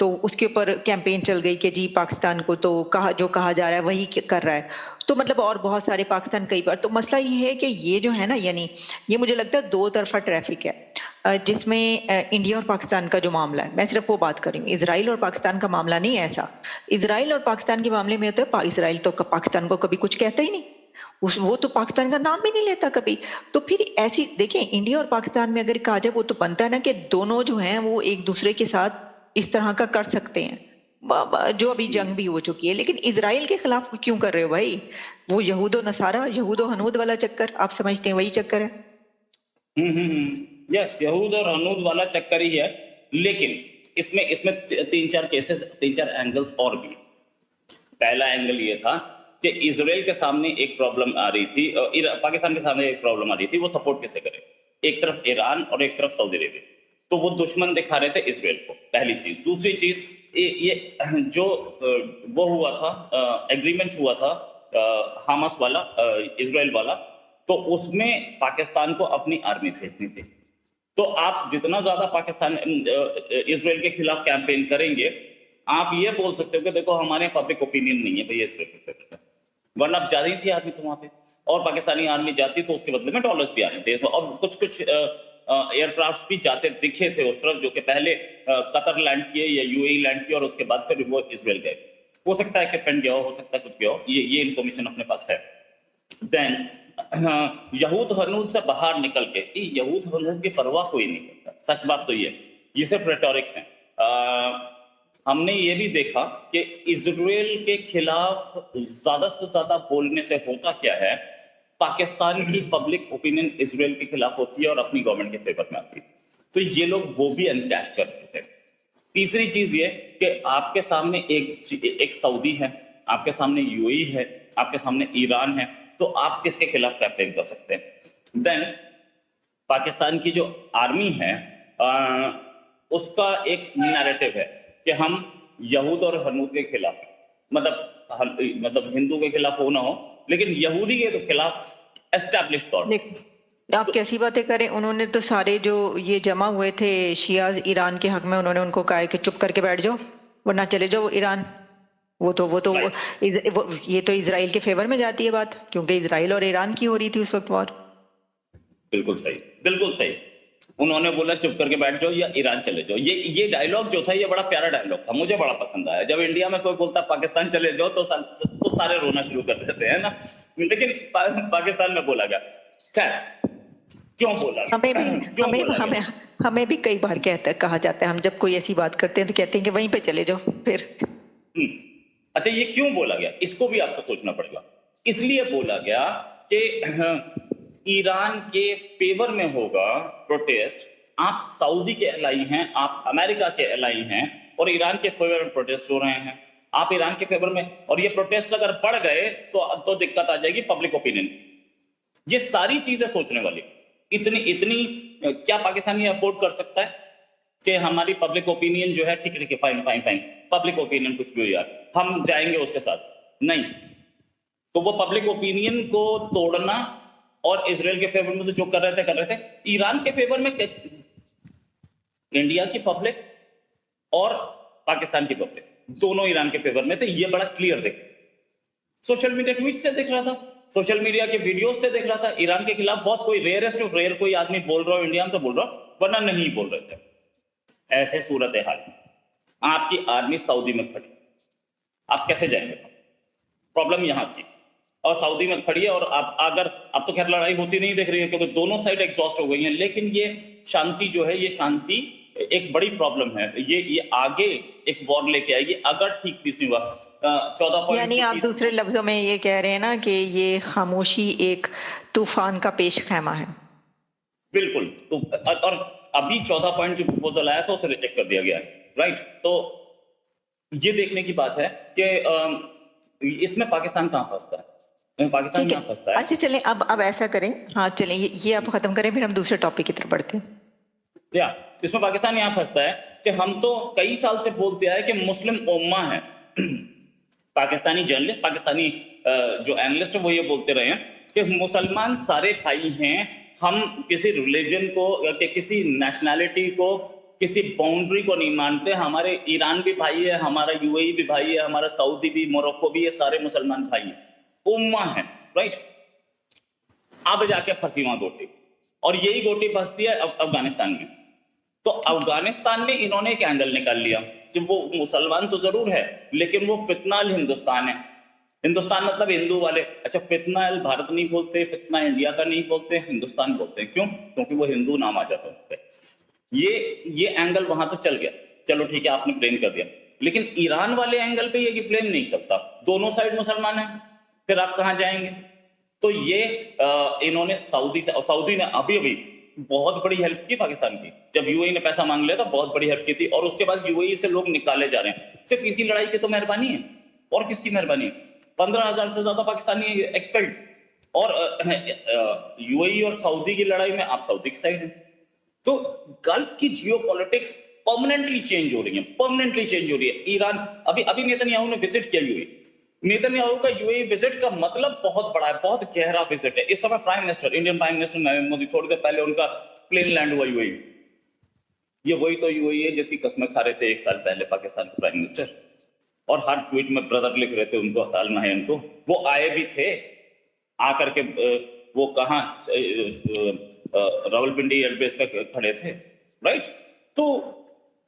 तो उसके ऊपर कैंपेन चल गई कि जी पाकिस्तान को तो कहा जो कहा जा रहा है वही कर रहा है। तो मतलब और बहुत सारे पाकिस्तान कई बार तो मसला ये है कि ये जो है ना यानी ये मुझे लगता है दो तरफा ट्रैफिक है, जिसमें इंडिया और पाकिस्तान का जो मामला है मैं सिर्फ वो बात कर रही हूँ, इसराइल और पाकिस्तान का मामला नहीं है ऐसा। इसराइल और पाकिस्तान के मामले में होता है इसराइल तो पाकिस्तान को कभी कुछ कहता ही नहीं, उस वो तो पाकिस्तान का नाम भी नहीं लेता कभी। तो फिर ऐसी देखें इंडिया और पाकिस्तान में अगर कहा जाए वो तो बनता है ना कि दोनों जो हैं वो एक दूसरे के साथ इस तरह का कर सकते हैं, जो अभी जंग भी हो चुकी है। लेकिन इसराइल के खिलाफ क्यों कर रहे हो भाई? वो यहूदो नसारा यहूदो हनूद वाला चक्कर आप समझते हैं वही चक्कर है। यस, यहूद और हनूद वाला चक्कर ही है। लेकिन इसमें इसमें तीन चार केसेस, तीन चार एंगल्स और भी। पहला एंगल ये था कि इजराइल के सामने एक प्रॉब्लम आ रही थी, पाकिस्तान के सामने एक प्रॉब्लम आ रही थी, वो सपोर्ट कैसे करे। एक तरफ ईरान और एक तरफ सऊदी अरेबिया, तो वो दुश्मन दिखा रहे थे इसराइल को, पहली चीज। दूसरी चीज ये जो वो हुआ था, एग्रीमेंट हुआ था हमास वाला, इसराइल वाला, तो उसमें पाकिस्तान को अपनी आर्मी भेजनी थी। तो आप जितना ज्यादा पाकिस्तान इसराइल के खिलाफ कैंपेन करेंगे, आप ये बोल सकते हो कि देखो हमारे पब्लिक ओपिनियन नहीं है भैया इसराइल के फेवर में, वरना अब जा रही थी आर्मी तो वहां पे, और पाकिस्तानी आर्मी जाती तो उसके बदले में डॉलर्स भी आते थे, और कुछ कुछ एयरक्राफ्ट भी जाते दिखे थे उस तरफ, जो कि पहले कतर लैंड किए या यूएई लैंड किए और उसके बाद फिर वो इसराइल गए। हो सकता है कि पेंट गया हो सकता है कुछ गया हो, ये इन्फॉर्मेशन अपने पास है। देन यहूद हनूद से बाहर निकल के, यहूद हनूद की परवाह कोई नहीं करता, सच बात तो ये सिर्फ रेटोरिक्स हैं। हमने ये भी देखा कि इजराइल के खिलाफ ज्यादा से ज्यादा बोलने से होता क्या है, पाकिस्तान की पब्लिक ओपिनियन इजराइल के खिलाफ होती है और अपनी गवर्नमेंट के फेवर में आती है, तो ये लोग वो भी अनकैश करते थे। तीसरी चीज ये कि आपके सामने एक सऊदी है, आपके सामने यूएई है, आपके सामने ईरान है, तो आप किसके खिलाफ कैंपेन कर सकते हैं। देन पाकिस्तान की जो आर्मी है, उसका एक नैरेटिव है कि हम यहूद और हनूद के खिलाफ हैं, मतलब हिंदू के खिलाफ हो ना हो, लेकिन यहूदी के तो खिलाफ एस्टैब्लिश तौर। आप कैसी बातें करें, उन्होंने तो सारे जो ये जमा हुए थे शियाज ईरान के हक में, उन्होंने उनको कहा कि चुप करके बैठ जाओ वरना चले जाओ ईरान। वो तो ये तो इजराइल के फेवर में जाती है बात, क्योंकि इजराइल और ईरान की हो रही थी उस वक्त वॉर। बिल्कुल सही, बिल्कुल सही। उन्होंने बोला चुप करके बैठ जाओ या ईरान चले जाओ। ये डायलॉग जो था ये बड़ा प्यारा डायलॉग था, मुझे बड़ा पसंद आया। जब इंडिया में कोई बोलता पाकिस्तान चले जाओ तो सारे रोना शुरू कर देते हैं ना, लेकिन पाकिस्तान में बोला गया। खैर क्यों बोला, हमें भी कई बार कहा जाता है, हम जब कोई ऐसी बात करते हैं तो कहते हैं कि वहीं पे चले जाओ फिर। अच्छा, ये क्यों बोला गया, इसको भी आपको सोचना पड़ेगा। इसलिए बोला गया कि ईरान के फेवर में होगा प्रोटेस्ट, आप सऊदी के एलाई हैं, आप अमेरिका के एलाई हैं, और ईरान के फेवर में प्रोटेस्ट हो रहे हैं, आप ईरान के फेवर में, और ये प्रोटेस्ट अगर बढ़ गए तो दिक्कत आ जाएगी पब्लिक ओपिनियन। ये सारी चीजें सोचने वाली। इतनी क्या पाकिस्तानी अफोर्ड कर सकता है कि हमारी पब्लिक ओपिनियन जो है ठीक है fine fine fine, public opinion कुछ भी हो यार, हम जाएंगे उसके साथ, नहीं। तो वो पब्लिक ओपिनियन को तोड़ना, और इसराइल के फेवर में तो जो कर रहे थे, ईरान के फेवर में इंडिया की पब्लिक और पाकिस्तान की पब्लिक दोनों ईरान के फेवर में थे, ये बड़ा क्लियर दिख, सोशल मीडिया ट्वीट से दिख रहा था, सोशल मीडिया के वीडियोस से दिख रहा था। ईरान के खिलाफ बहुत कोई रेयरेस्ट ऑफ रेयर कोई आदमी बोल रहा हो इंडिया में तो बोल रहा हो, वरना नहीं बोल रहे थे। ऐसे सूरत हाल, आपकी आर्मी सऊदी में खड़ी, आप कैसे जाएंगे? प्रॉब्लम यहां थी, और सऊदी में खड़ी है, और अब तो खैर लड़ाई होती नहीं दिख रही है क्योंकि दोनों साइड एग्जॉस्ट हो गई हैं, लेकिन ये शांति जो है, ये शांति एक बड़ी प्रॉब्लम है। ये आगे एक वॉर लेके आएगी अगर ठीक पीस नहीं हुआ। 14 पॉइंट, यानी आप दूसरे लफ्जों में ये कह रहे हैं ना कि ये खामोशी एक तूफान का पेश खैमा है। बिल्कुल। तो और अभी 14 पॉइंट जो प्रपोजल आया था उसे रिजेक्ट कर दिया गया है, राइट। तो ये देखने की बात है कि इसमें पाकिस्तान कहां फंसता है, पाकिस्तान कहां फंसता है। अच्छा चलें, अब ऐसा करें, हाँ चलें, ये आप खत्म करें, फिर हम दूसरे टॉपिक की तरफ बढ़ते हैं। इसमें पाकिस्तान यहां फंसता है कि हम तो कई साल से बोलते आए कि मुस्लिम उम्मा है। पाकिस्तानी जर्नलिस्ट, पाकिस्तानी जो एनालिस्ट है वो ये बोलते रहे हैं कि मुसलमान सारे भाई हैं, हम किसी रिलीजन को या किसी नेशनैलिटी को किसी बाउंड्री को नहीं मानते। हमारे ईरान भी भाई है, हमारा यूएई भी भाई है, हमारा सऊदी भी, मोरक्को भी, ये सारे मुसलमान भाई हैं, उम्मा है, राइट। अब जाके फंसी वहां गोटी, और यही गोटी फंसती है अफगानिस्तान में। तो अफगानिस्तान में इन्होंने एक एंगल निकाल लिया कि वो मुसलमान तो जरूर है, लेकिन वो फितनाल हिंदुस्तान है। हिंदुस्तान मतलब हिंदू वाले। अच्छा, फितनाल भारत नहीं बोलते, फितना इंडिया का नहीं बोलते, हिंदुस्तान बोलते हैं। क्यों? क्योंकि वो हिंदू नाम आ जाता है। ये एंगल वहां तो चल गया, चलो ठीक है, आपने ब्लेम कर दिया। लेकिन ईरान वाले एंगल पे ये ब्लेम नहीं चलता, दोनों साइड मुसलमान है, फिर आप कहां जाएंगे? तो ये इन्होंने सऊदी ने अभी अभी बहुत बड़ी हेल्प की पाकिस्तान की। जब यूएई ने पैसा मांग लिया था, बहुत बड़ी हेल्प की थी, और उसके बाद यूएई से लोग निकाले जा रहे हैं। सिर्फ इसी लड़ाई की तो मेहरबानी है, और किसकी मेहरबानी है? 15,000 से ज्यादा पाकिस्तानी एक्सपेल्ड, और यूएई और सऊदी की लड़ाई में आप सऊदी की साइड है। तो गल्फ की जियोपॉलिटिक्स परमानेंटली चेंज हो रही है, परमानेंटली चेंज हो रही है। ईरान, अभी नेतन्याहू ने विजिट किया यूएई। नेतन्याहू का यूएई विजिट का मतलब बहुत बड़ा है, बहुत गहरा विजिट है। इस समय prime minister, Indian prime minister Narendra Modi, थोड़ी देर पहले उनका प्लेन लैंड हुआ यूएई। ये वही तो यूएई है जिसकी कस्में खा रहे थे 1 साल पहले पाकिस्तान के प्राइम मिनिस्टर, और हर ट्वीट में ब्रदर लिख रहे थे उनको, अल नाहयान को। वो आए भी थे, आकर के वो कहाँ रावलपिंडी एयरबेस पे खड़े थे, राइट। तो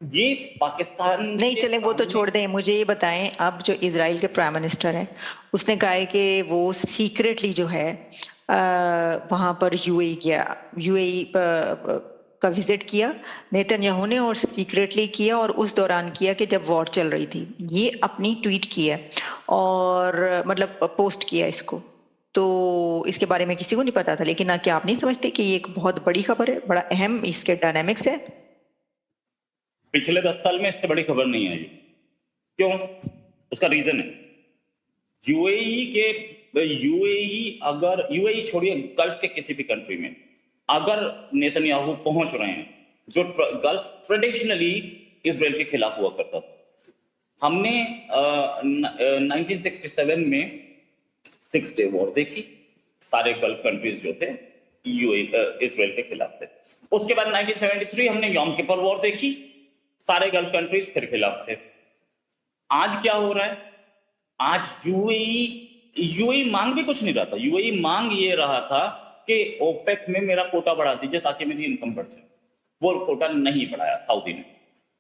ये पाकिस्तान नहीं के चले, वो तो सामने छोड़ दें। मुझे ये बताएं, अब जो इजराइल के प्राइम मिनिस्टर हैं, उसने कहा है कि वो सीक्रेटली जो है वहां पर यूएई का विजिट किया नेतन्याहू ने, और सीक्रेटली किया, और उस दौरान किया कि जब वॉर चल रही थी। ये अपनी ट्वीट किया और मतलब पोस्ट किया इसको। तो इसके बारे में किसी को नहीं पता था, लेकिन क्या आप नहीं समझते कि ये एक बहुत बड़ी खबर है, बड़ा अहम इसके डायनामिक्स है? पिछले 10 साल में इससे बड़ी खबर नहीं आई। क्यों? उसका रीजन है यूएई छोड़िए, गल्फ के किसी भी कंट्री में अगर नेतन्याहू पहुंच रहे हैं, जो गल्फ ट्रेडिशनली इजराइल के खिलाफ हुआ करता था। हमने 1967 में 6 डे वॉर देखी, सारे गल्फ कंट्रीज जो थे इजराइल के खिलाफ थे। उसके बाद 1973 हमने यॉम किपर वॉर देखी, सारे गल्फ कंट्रीज फिर खिलाफ थे। आज क्या हो रहा है? आज यूएई मांग भी कुछ नहीं रहा था। यूएई मांग ये रहा था कि ओपेक में मेरा कोटा बढ़ा दीजिए ताकि मेरी इनकम बढ़ जाए। वो कोटा नहीं बढ़ाया सऊदी ने।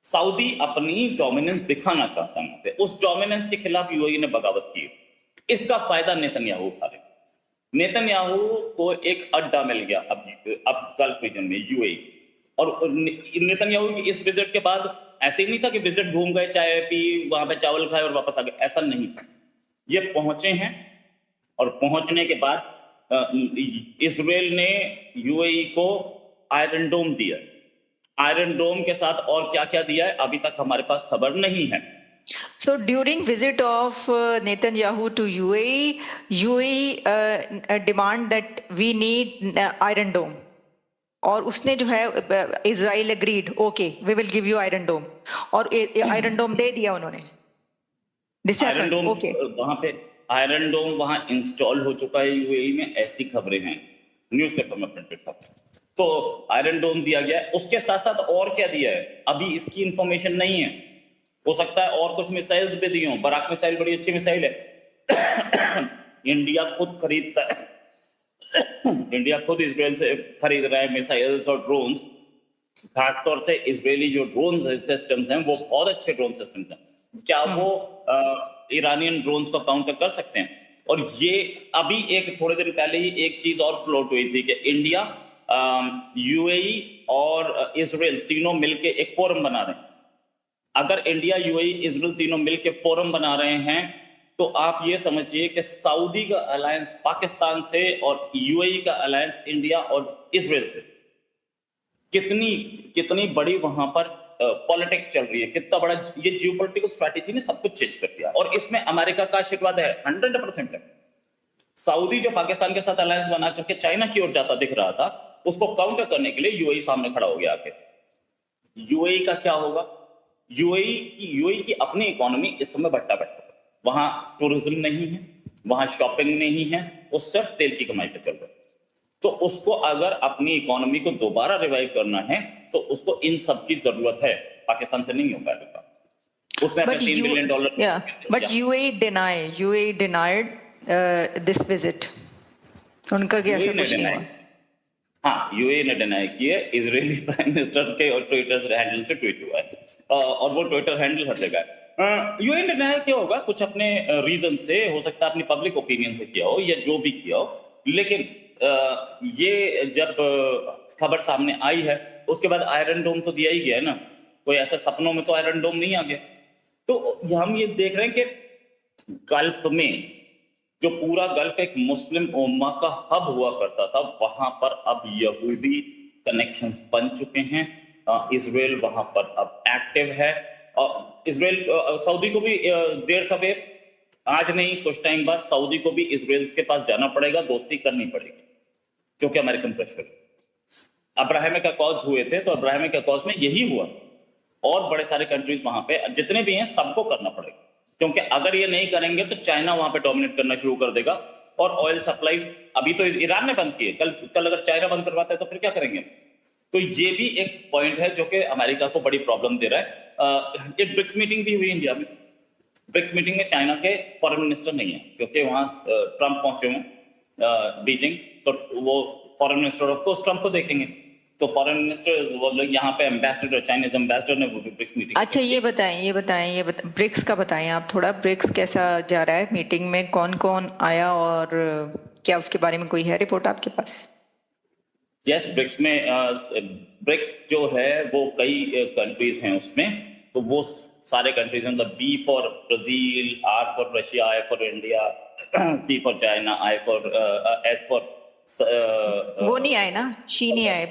सऊदी अपनी डोमिनेंस दिखाना चाहता है, उस डोमिनेंस के खिलाफ यूएई ने बगावत की। इसका फायदा नेतन्याहू उठा रहे। नेतन्याहू को एक अड्डा मिल गया अब गल्फ रीजन में, यूएई। और नेतन्याहू की इस विजिट के बाद ऐसे ही नहीं था कि विजिट घूम गए, चाय पी, वहां पे चावल खाए और वापस आ गए, ऐसा नहीं। ये पहुंचे हैं, और पहुंचने के बाद इजराइल ने यूएई को आयरन डोम दिया। आयरन डोम के साथ और क्या क्या दिया है अभी तक हमारे पास खबर नहीं है। So during visit of Netanyahu to UAE demand that we need Iron Dome, और उसने जो है Israel agreed, okay we will give you iron dome, और आयरन डोम दे दिया उन्होंने। आयरन डोम ओके, वहां पे आयरन डोम वहां इंस्टॉल हो चुका है यूएई में, ऐसी खबरें हैं, न्यूज़पेपर में प्रिंटेड था। तो आयरन डोम दिया गया है। उसके साथ साथ और क्या दिया है अभी इसकी इंफॉर्मेशन नहीं है। हो सकता है और कुछ मिसाइल्स भी दी हों। बराक मिसाइल बड़ी अच्छी मिसाइल है। इंडिया खुद खरीदता है। इंडिया खुद इजराइल से खरीद रहा है मिसाइल्स और ड्रोन्स। खासतौर से इजरायली जो ड्रोन सिस्टम्स हैं वो बहुत अच्छे ड्रोन सिस्टम्स हैं। क्या वो ईरानियन ड्रोन्स को काउंटर कर सकते हैं? और ये अभी एक थोड़े दिन पहले ही एक चीज और फ्लोट हुई थी कि इंडिया, यूएई और इजराइल तीनों मिलके एक फोरम बना रहे हैं। अगर इंडिया, यूएई, इजराइल तीनों मिलके फोरम बना रहे हैं तो आप ये समझिए कि सऊदी का अलायंस पाकिस्तान से और यूएई का अलायंस इंडिया और इजराइल से कितनी बड़ी वहां पर पॉलिटिक्स चल रही है, कितना बड़ा ये जियोपॉलिटिकल स्ट्रैटेजी ने सब कुछ चेंज कर दिया। और इसमें अमेरिका का आशीर्वाद है, 100% है। सऊदी जो पाकिस्तान के साथ अलायंस बना करके चाइना की ओर जाता दिख रहा था, उसको काउंटर करने के लिए यूएई सामने खड़ा हो गया आके। यूएई का क्या होगा? यूएई की अपनी इकोनॉमी इस समय बट्टा बट्टा, वहां टूरिज्म नहीं है, वहां शॉपिंग नहीं है, वो सिर्फ तेल की कमाई पे चल रहा है। तो उसको अगर अपनी इकोनॉमी को दोबारा रिवाइव करना है तो उसको इन सब की जरूरत है, पाकिस्तान से नहीं हो पाएगा। उसने अपने But $3 billion yeah, but UAE denied this visit. उनका क्या ऐसा कुछ नहीं हुआ? हाँ, यूएई ने डिनाई किया, इजरायली प्राइम मिनिस्टर के और ट्विटर हैंडल से ट्वीट हुआ है और वो ट्विटर हैंडल हर जगह है। यूएई ने डिनाई किया होगा कुछ अपने रीजन से, हो सकता है अपनी पब्लिक ओपिनियन से किया हो या जो भी किया हो, लेकिन ये जब खबर सामने आई है उसके बाद आयरन डोम तो दिया ही गया है ना, कोई ऐसा सपनों में तो आयरन डोम नहीं आ गया। तो हम ये देख रहे हैं कि गल्फ में जो पूरा गल्फ एक मुस्लिम उम्मा का हब हुआ करता था, वहां पर अब यहूदी कनेक्शंस बन चुके हैं। इजराइल वहां पर अब एक्टिव है और इजराइल सऊदी को भी देर सवेर, आज नहीं कुछ टाइम बाद सऊदी को भी इजराइल के पास जाना पड़ेगा, दोस्ती करनी पड़ेगी, क्योंकि अमेरिकन प्रेशर। अब्राहमिक अकॉर्ड्स हुए थे तो अब्राहमिक अकॉर्ड्स में यही हुआ और बड़े सारे कंट्रीज वहां पे जितने भी हैं सबको करना पड़ेगा, क्योंकि अगर ये नहीं करेंगे तो चाइना वहां पे डोमिनेट करना शुरू कर देगा और ऑयल सप्लाईज अभी तो ईरान ने बंद किए, कल अगर चाइना बंद करवाता है तो फिर क्या करेंगे। तो ये भी एक पॉइंट है जो कि अमेरिका को बड़ी प्रॉब्लम दे रहा है। एक ब्रिक्स मीटिंग भी हुई इंडिया में, ब्रिक्स मीटिंग में चाइना के फॉरेन मिनिस्टर नहीं है क्योंकि वहां ट्रंप पहुंचे हुए बीजिंग, तो वो foreign minister of course Trump को देखेंगे, तो फॉरेन मिनिस्टर वो लोग यहाँ पे एम्बेसडर, चाइनीज एम्बेसडर ने ब्रिक्स मीटिंग। अच्छा ये बताएं ब्रिक्स का बताएं आप थोड़ा, ब्रिक्स कैसा जा रहा है, मीटिंग में कौन कौन आया और क्या उसके बारे में कोई है रिपोर्ट आपके पास? यस, ब्रिक्स में ब्रिक्स जो है वो कई कंट्रीज हैं उसमें, तो वो सारे कंट्रीज हैं, मतलब B for Brazil, R for Russia, I for India, C for China, I for S for वो नहीं आए ना, शी नहीं आए,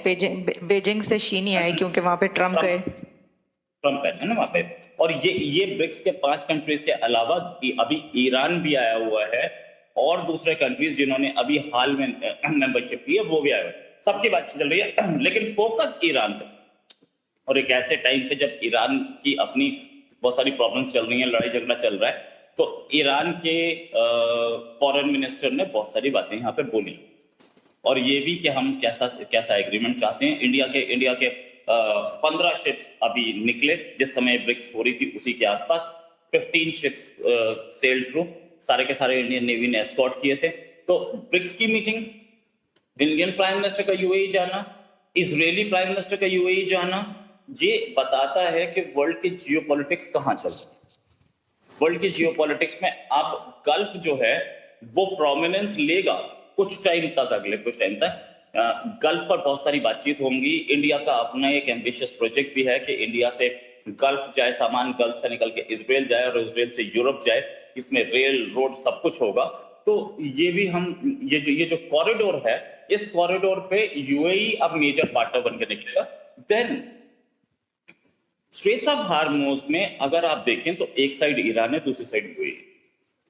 बेजिंग से शी नहीं आए क्योंकि वहां पे ट्रम्प गए, ट्रम्प है ना वहां पे। और ये ब्रिक्स के 5 कंट्रीज के अलावा अभी ईरान भी आया हुआ है और दूसरे कंट्रीज जिन्होंने अभी हाल में मेंबरशिप ली है वो भी आए हुए, सबकी बातचीत चल रही है, लेकिन फोकस ईरान पे। और एक ऐसे टाइम पे जब ईरान की अपनी बहुत सारी प्रॉब्लम्स चल रही हैं, लड़ाई झगड़ा चल रहा है, तो ईरान के फॉरेन मिनिस्टर ने बहुत सारी बातें यहाँ पे बोली और ये भी कि हम कैसा एग्रीमेंट चाहते हैं। इंडिया के 15 शिप्स अभी निकले, जिस समय ब्रिक्स हो रही थी उसी के आसपास 15 शिप्स सेल थ्रू, सारे के सारे इंडियन नेवी ने एस्कॉर्ट किए थे। तो ब्रिक्स की मीटिंग, इंडियन प्राइम मिनिस्टर का यूएई जाना, इजरायली प्राइम मिनिस्टर का यूएई जाना, ये बताता है कि वर्ल्ड की जियोपॉलिटिक्स कहाँ चल रही है। वर्ल्ड की जियोपॉलिटिक्स में अब गल्फ जो है वो प्रोमिनेंस लेगा कुछ टाइम तक, अगले कुछ टाइम तक गल्फ पर बहुत सारी बातचीत होंगी। इंडिया का अपना एक एम्बिशियस प्रोजेक्ट भी है कि इंडिया से गल्फ जाए, सामान गल्फ से निकल के इजराइल जाए और इजराइल से यूरोप जाए, इसमें रेल रोड सब कुछ होगा। तो ये भी हम ये जो कॉरिडोर है, इस कॉरिडोर पे यूएई अब मेजर पार्टनर बनकर निकलेगा। देन स्ट्रेट्स ऑफ हार्मोज में अगर आप देखें तो एक साइड ईरान है, दूसरी साइड यूएई।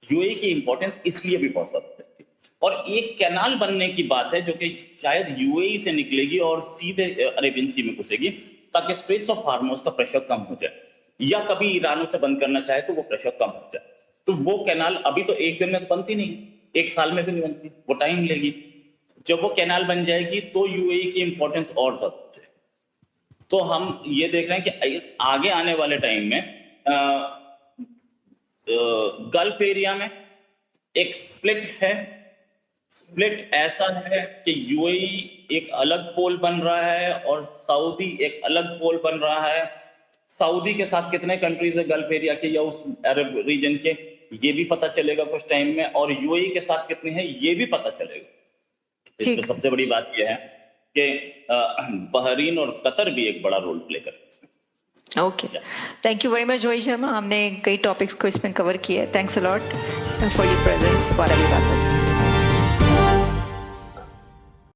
यूएई की इंपॉर्टेंस इसलिए भी बहुत ज्यादा है और एक कैनाल बनने की बात है जो कि शायद यूएई से निकलेगी और सीधे अरेबियन सी में घुसेगी, ताकि स्ट्रेट्स ऑफ हार्मोज का प्रेशर कम हो जाए, या कभी ईरान उसे बंद करना चाहे तो वो प्रेशर कम हो जाए। तो वो कैनाल अभी तो एक दिन में तो बनती नहीं, एक साल में भी नहीं बनती, वो टाइम लेगी। जब वो कैनाल बन जाएगी तो यूएई की इंपॉर्टेंस और ज्यादा हो जाएगी। तो हम ये देख रहे हैं कि इस आगे आने वाले टाइम में गल्फ एरिया में एक स्प्लिट है। स्प्लिट ऐसा है कि यूएई एक अलग पोल बन रहा है और सऊदी एक अलग पोल बन रहा है। सऊदी के साथ कितने कंट्रीज है गल्फ एरिया के या उस अरब रीजन के, ये भी पता चलेगा कुछ टाइम में, और यूएई के साथ कितने हैं ये भी पता चलेगा। इसमें सबसे बड़ी बात यह है कि बहरीन और कतर भी एक बड़ा रोल प्ले करें। Okay, thank you very much Rohit Sharma, हमने कई टॉपिक्स को इसमें कवर किया है। Thanks a lot for your presence. दोबारा भी बात होगी।